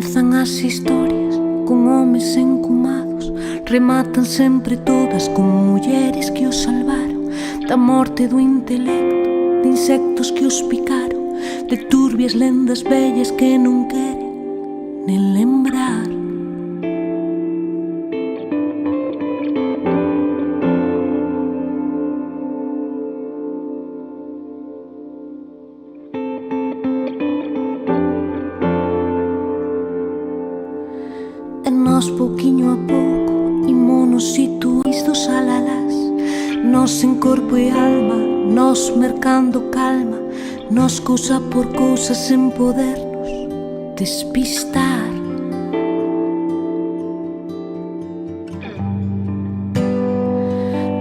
Comezan as historias con homes encumados, rematan sempre todas con mulleres que os salvaron da morte do intelecto, de insectos que os picaron, de turbias lendas vellas que non queren nen lembrar. E nós, pouquiño a pouco, imónos situís dos alalás, nós en corpo e alma, nós mercando calma, nós cousa por cousa sen podernos despistar.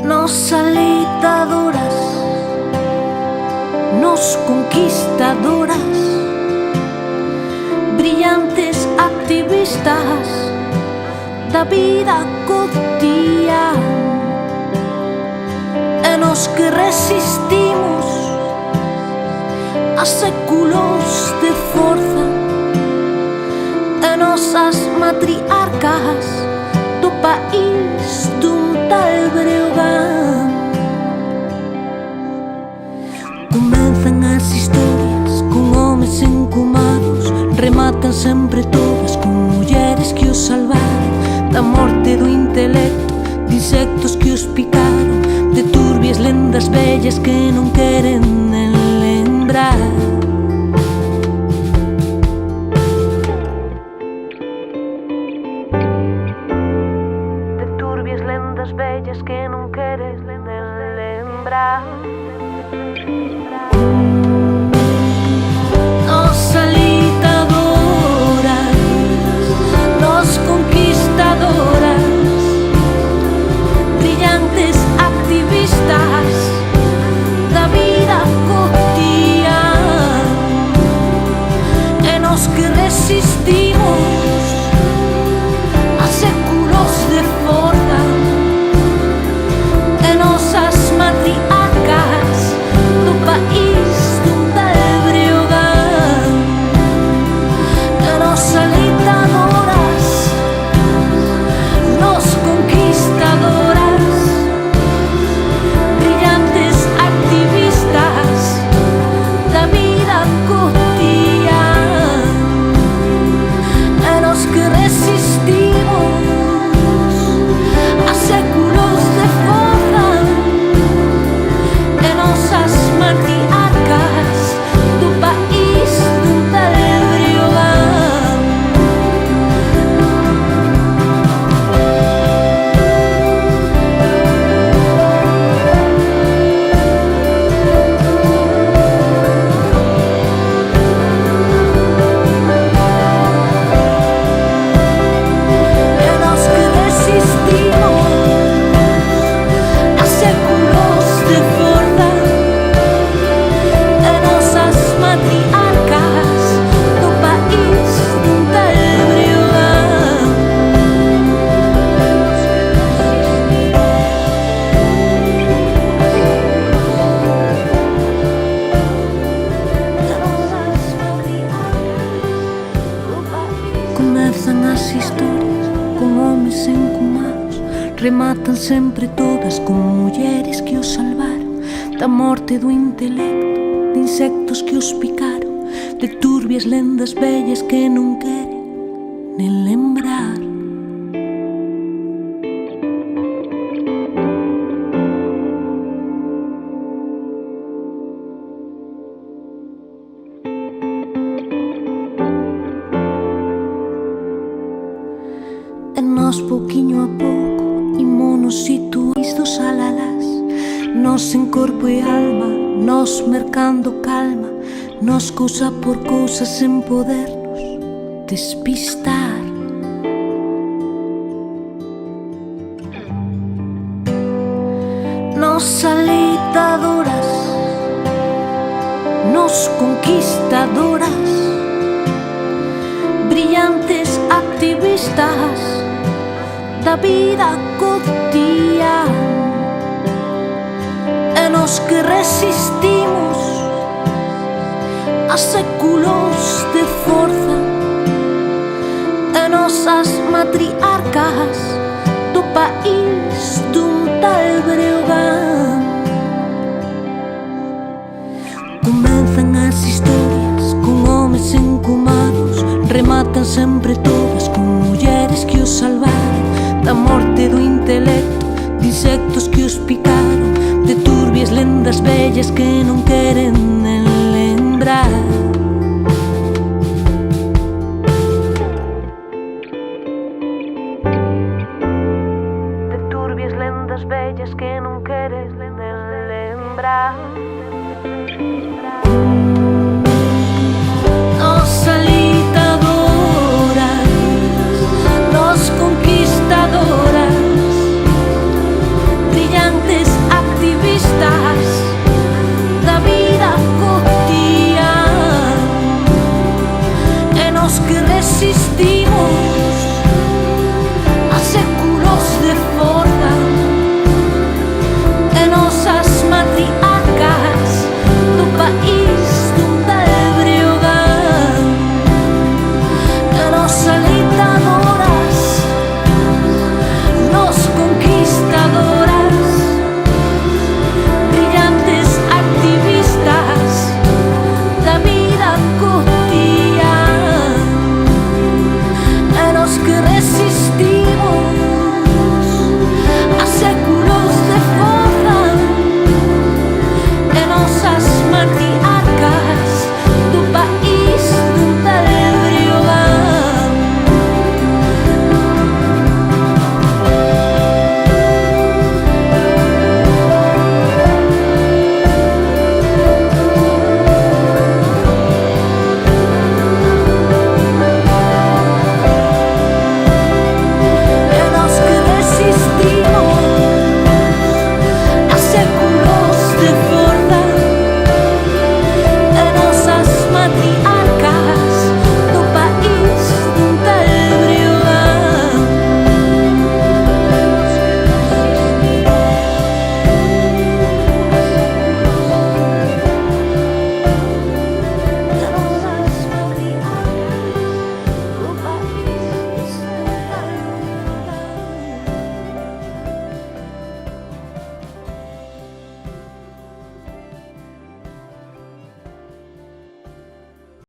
Nós alitadoras, nós conquistadoras, brillantes activistas da vida cotidiana, e nos que resistimos a séculos de forza, e nosas matriarcas do país dun tal Breogán. Comezan as historias con homes encumados, rematan sempre todas con mulleres que os salvaron da morte do intelecto, de insectos que os picaron, de turbias lendas vellas que non queren nen lembrar. De turbias lendas vellas que non queren nen lembrar. Nos alitadoras, nos conquistadoras, brillantes activistas da vida cotidiana, e nos que resistimos a séculos de forza, e nosas matriarcas do país dun tal Breogán. E nos alitadoras, nos conquistadoras, brillantes activistas da vida cotidiana, e nos que resistimos a séculos de forza, e nosas matriarcas do país dun tal Breogán. E nos que resistimos a séculos de forza, e nosas matriarcas do país dun tal Breogán. Comezan as historias con homes encumados, rematan sempre todas con mulleres que os salvaron da morte do intelecto, de insectos que os picaron, de turbias lendas vellas que non queren nen lembrar. E nós, pouquiño a pouco, imónos situís dos alalás, nós en corpo e alma, nós mercando calma, nós cousa por cousa sen podernos despistar. Nós alitadoras, nós conquistadoras, brillantes activistas da vida cotidiana, e nos que resistimos a séculos de forza, nosas matriarcas do país dun tal Breogán. Comenzan as historias con homes encumados, rematan sempre todas con mulleres que os salvaron da morte do intelecto, de insectos que os picaron, de turbias lendas vellas que non queren nen lembrar. De turbias lendas vellas que non queres nen lembrar. Nos alitadoras, nos conquistadoras, brillantes activistas da vida cotidiana, e nos que resistimos a séculos de forja, e nosas matriarcas do país dun tal Breogán, e nos alitadoras, nos conquistadoras, brillantes activistas da vida cotidiana, e nos que resistimos a séculos de forja, e nosas matriarcas do país dun tal Breogán. E nos que resistimos a séculos de forja,